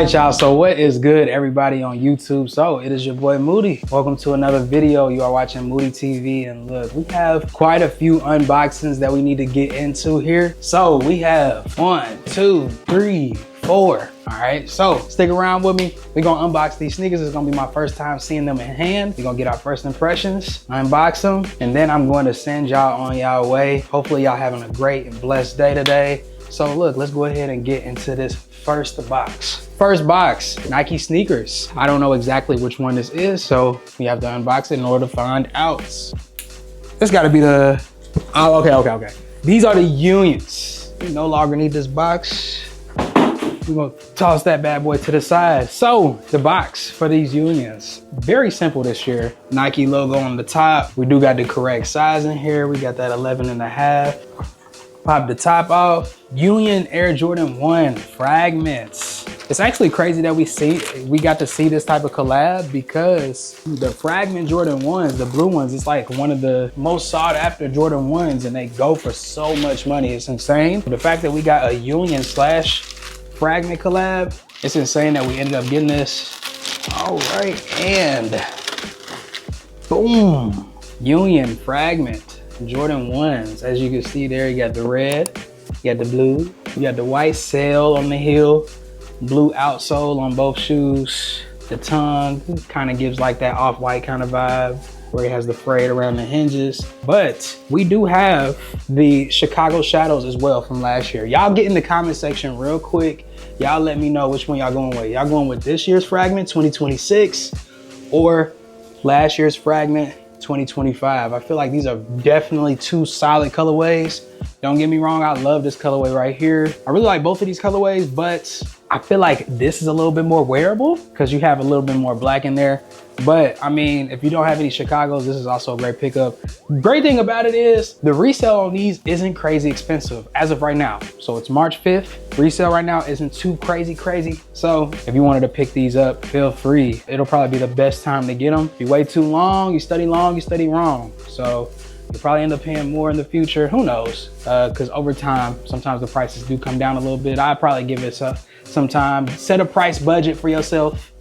right, y'all, so what is good, everybody on YouTube? So it is your boy Moody. Welcome to another video. You are watching Moody TV, and look, we have quite a few unboxings that we need to get into here. So we have 1, 2, 3, 4. All right, so stick around with me. We're gonna unbox these sneakers. It's gonna be my first time seeing them in hand. We're gonna get our first impressions, unbox them, and then I'm going to send y'all on y'all way. Hopefully y'all having a great and blessed day today. So look, let's go ahead and get into this first box. First box, Nike sneakers. I don't know exactly which one this is, so we have to unbox it in order to find out. This gotta be the, oh, okay. These are the Unions. We no longer need this box. We're gonna toss that bad boy to the side. So the box for these Unions, very simple this year. Nike logo on the top. We do got the correct size in here. We got that 11.5. Pop the top off. Union Air Jordan 1 fragments. It's actually crazy that we got to see this type of collab, because the fragment Jordan 1s, the blue ones, it's like one of the most sought after Jordan 1s, and they go for so much money. It's insane. The fact that we got a Union slash fragment collab, it's insane that we ended up getting this. All right, and boom, Union fragment Jordan 1s. As you can see there, you got the red, you got the blue, you got the white sail on the heel, blue outsole on both shoes. The tongue kind of gives like that off-white kind of vibe, where it has the frayed around the hinges. But we do have the Chicago Shadows as well from last year. Y'all get in the comment section real quick. Y'all let me know which one y'all going with. Y'all going with this year's fragment 2026 or last year's fragment 2025. I feel like these are definitely two solid colorways. Don't get me wrong, I love this colorway right here. I really like both of these colorways, but I feel like this is a little bit more wearable because you have a little bit more black in there. But I mean, if you don't have any Chicagos, this is also a great pickup. Great thing about it is the resale on these isn't crazy expensive as of right now. So it's March 5th. Resale right now isn't too crazy. So if you wanted to pick these up, feel free. It'll probably be the best time to get them. If you wait too long, you study wrong. So you'll probably end up paying more in the future. Who knows? Because over time, sometimes the prices do come down a little bit. I'd probably give it some time. Set a price budget for yourself,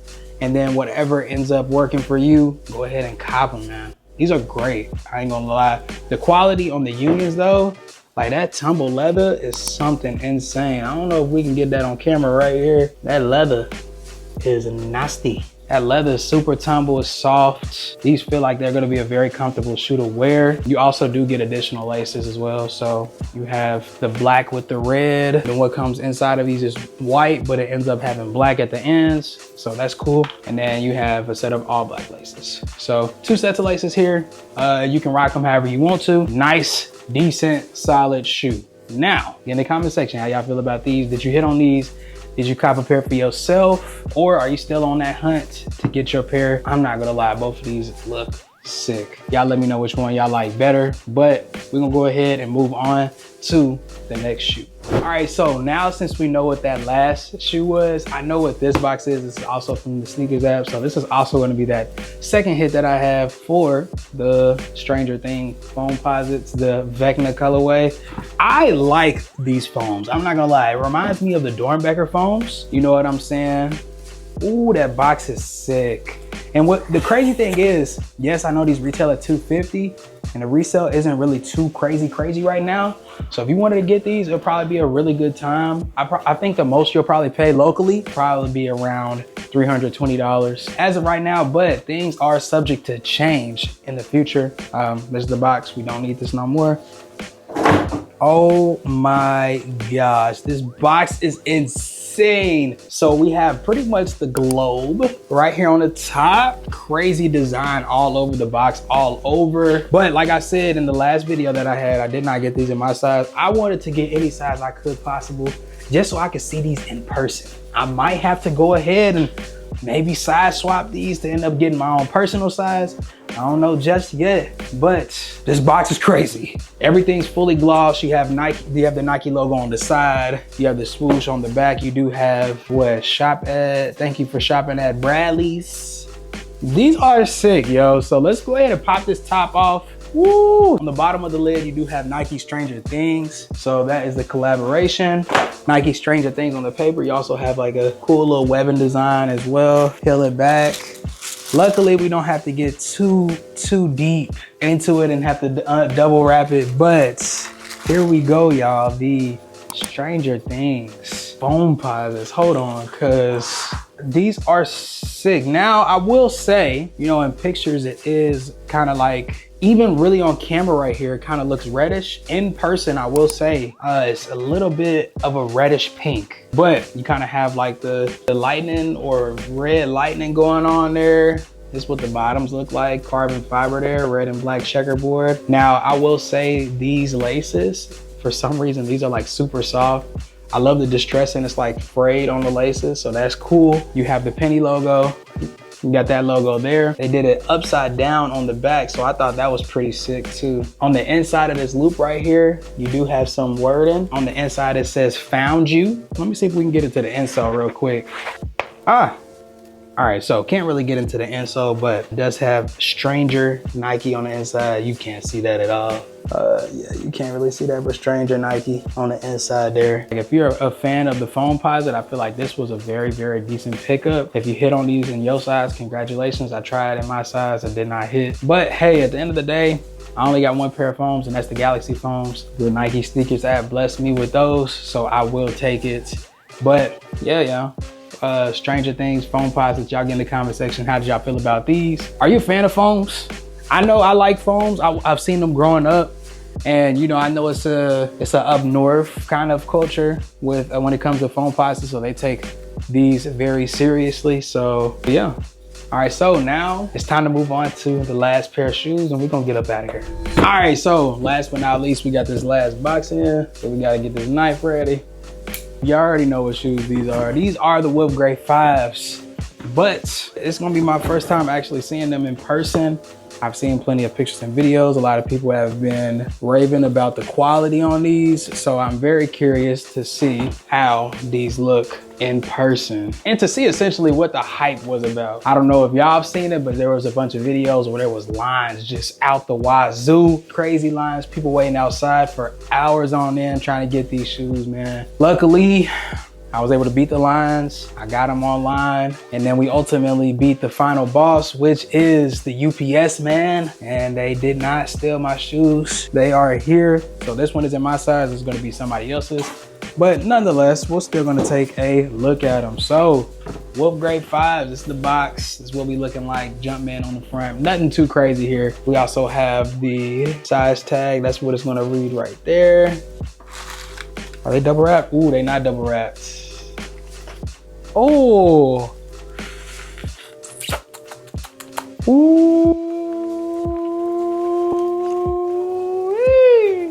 and then whatever ends up working for you, go ahead and cop them, man. These are great, I ain't gonna lie. The quality on the Unions though, like that tumble leather is something insane. I don't know if we can get that on camera right here. That leather is nasty. That leather is super tumble, it's soft. These feel like they're gonna be a very comfortable shoe to wear. You also do get additional laces as well. So you have the black with the red. Then what comes inside of these is white, but it ends up having black at the ends. So that's cool. And then you have a set of all black laces. So 2 sets of laces here. You can rock them however you want to. Nice, decent, solid shoe. Now, in the comment section, how y'all feel about these? Did you hit on these? Did you cop a pair for yourself, or are you still on that hunt to get your pair? I'm not gonna lie, both of these look sick. Y'all let me know which one y'all like better, but we're gonna go ahead and move on to the next shoe. All right, so now since we know what that last shoe was, I know what this box is. It's also from the sneakers app. So this is also gonna be that second hit that I have for the Stranger Things foam posits, the Vecna colorway. I like these foams, I'm not gonna lie. It reminds me of the Dornbecker foams. You know what I'm saying? Ooh, that box is sick. And what the crazy thing is, yes, I know these retail at $250, and the resale isn't really too crazy right now. So if you wanted to get these, it'll probably be a really good time. I think the most you'll probably pay locally probably be around $320 as of right now, but things are subject to change in the future. This is the box. We don't need this no more. Oh my gosh, this box is insane. So we have pretty much the globe right here on the top. Crazy design all over the box, all over. But like I said in the last video that I had, I did not get these in my size. I wanted to get any size I could possible, just so I could see these in person. I might have to go ahead and maybe size swap these to end up getting my own personal size. I don't know just yet, but this box is crazy. Everything's fully glossed. You have Nike, you have the Nike logo on the side. You have the swoosh on the back. You do have what, shop at, thank you for shopping at Bradley's. These are sick, yo. So let's go ahead and pop this top off. Woo! On the bottom of the lid, you do have Nike Stranger Things. So that is the collaboration. Nike Stranger Things on the paper. You also have like a cool little webbing design as well. Peel it back. Luckily, we don't have to get too deep into it and have to double wrap it. But here we go, y'all. The Stranger Things foam posits. Hold on, cause these are sick. Now, I will say, you know, in pictures, it is kind of like, even really on camera right here, it kind of looks reddish. In person, I will say, it's a little bit of a reddish pink, but you kind of have like the lightning or red lightning going on there. This is what the bottoms look like, carbon fiber there, red and black checkerboard. Now, I will say these laces, for some reason, these are like super soft. I love the distress and it's like frayed on the laces, so that's cool. You have the Penny logo. You got that logo there. They did it upside down on the back, so I thought that was pretty sick too. On the inside of this loop right here, you do have some wording. On the inside, it says "Found You." Let me see if we can get into the insole real quick. All right, so can't really get into the insole, but it does have Stranger Nike on the inside. You can't see that at all. Yeah, you can't really see that, but Stranger Nike on the inside there. Like, if you're a fan of the foam posit, I feel like this was a very, very decent pickup. If you hit on these in your size, congratulations. I tried in my size, I did not hit. But hey, at the end of the day, I only got one pair of foams, and that's the Galaxy foams. The Nike Sneakers app blessed me with those, so I will take it. But yeah, y'all. Stranger Things foam posits, y'all get in the comment section. How did y'all feel about these? Are you a fan of foams? I know I like foams. I've seen them growing up, and you know, I know it's a up north kind of culture with when it comes to foam posits, so they take these very seriously. So yeah. All right, so now it's time to move on to the last pair of shoes, and we're gonna get up out of here. All right, so last but not least, we got this last box in here, so we gotta get this knife ready. You already know what shoes these are. These are the Wolf Grey 5s, but it's gonna be my first time actually seeing them in person. I've seen plenty of pictures and videos. A lot of people have been raving about the quality on these, so I'm very curious to see how these look in person and to see essentially what the hype was about. I don't know if y'all have seen it, but there was a bunch of videos where there was lines just out the wazoo, crazy lines, people waiting outside for hours on end trying to get these shoes, man. Luckily, I was able to beat the lines. I got them online, and then we ultimately beat the final boss, which is the UPS man, and they did not steal my shoes. They are here. So this one is in my size. It's gonna be somebody else's. But nonetheless, we're still gonna take a look at them. So Wolf Grey 5s, this is the box. This is what we looking like. Jumpman on the front. Nothing too crazy here. We also have the size tag. That's what it's gonna read right there. Are they double wrapped? Ooh, they not double wrapped. Oh. Ooh.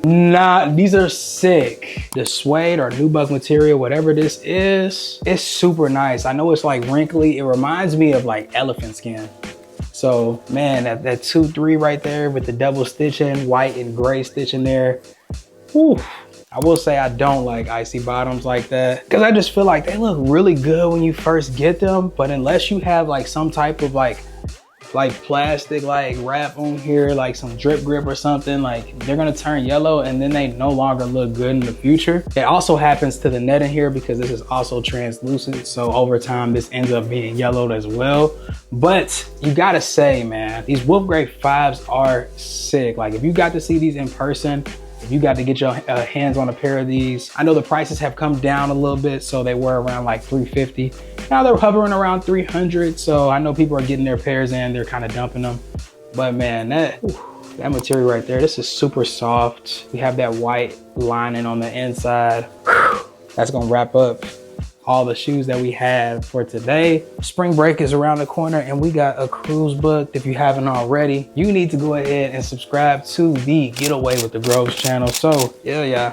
Nah, these are sick. The suede or nubuck material, whatever this is, it's super nice. I know it's like wrinkly. It reminds me of like elephant skin. So man, that 2-3 right there with the double stitching, white and gray stitching there. Whew. I will say I don't like icy bottoms like that because I just feel like they look really good when you first get them, but unless you have like some type of like plastic like wrap on here, like some drip grip or something, like they're gonna turn yellow and then they no longer look good in the future. It also happens to the net in here because this is also translucent, so over time this ends up being yellowed as well. But you gotta say, man, these Wolf Grey 5s are sick. Like if you got to see these in person, if you got to get your hands on a pair of these, I know the prices have come down a little bit, so they were around like $350. Now they're hovering around $300, so I know people are getting their pairs in, they're kind of dumping them. But man, that material right there, this is super soft. We have that white lining on the inside. That's gonna wrap up all the shoes that we have for today. Spring break is around the corner and we got a cruise booked. If you haven't already, you need to go ahead and subscribe to the Get Away with the Groves channel. So yeah,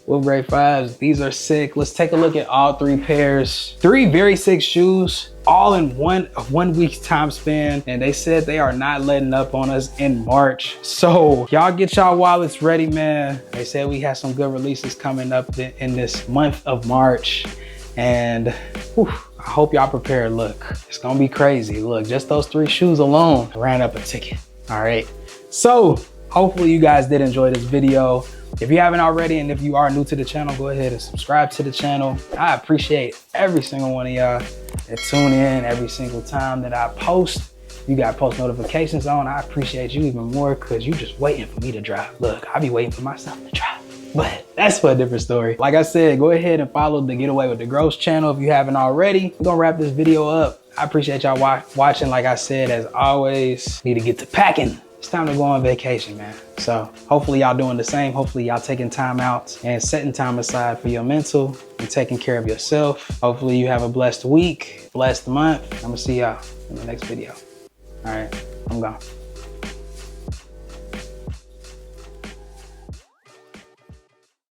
Wolf Grey 5s, these are sick. Let's take a look at all 3 pairs. 3 very sick shoes, all in one week's time span. And they said they are not letting up on us in March. So y'all get y'all wallets ready, man. They said we have some good releases coming up in this month of March. And whew, I hope y'all prepared. Look, it's gonna be crazy. Look, just those 3 shoes alone ran up a ticket. All right, so hopefully you guys did enjoy this video. If you haven't already, and if you are new to the channel, go ahead and subscribe to the channel. I appreciate every single one of y'all that tune in every single time that I post. You got post notifications on. I appreciate you even more because you just waiting for me to drop. Look, I be waiting for myself to drop, but that's for a different story. Like I said, go ahead and follow the Get Away with the Gross channel if you haven't already. We're gonna wrap this video up. I appreciate y'all watching. Like I said, as always, need to get to packing. It's time to go on vacation, man. So hopefully y'all doing the same. Hopefully y'all taking time out and setting time aside for your mental and taking care of yourself. Hopefully you have a blessed week, blessed month. I'm gonna see y'all in the next video. All right, I'm gone.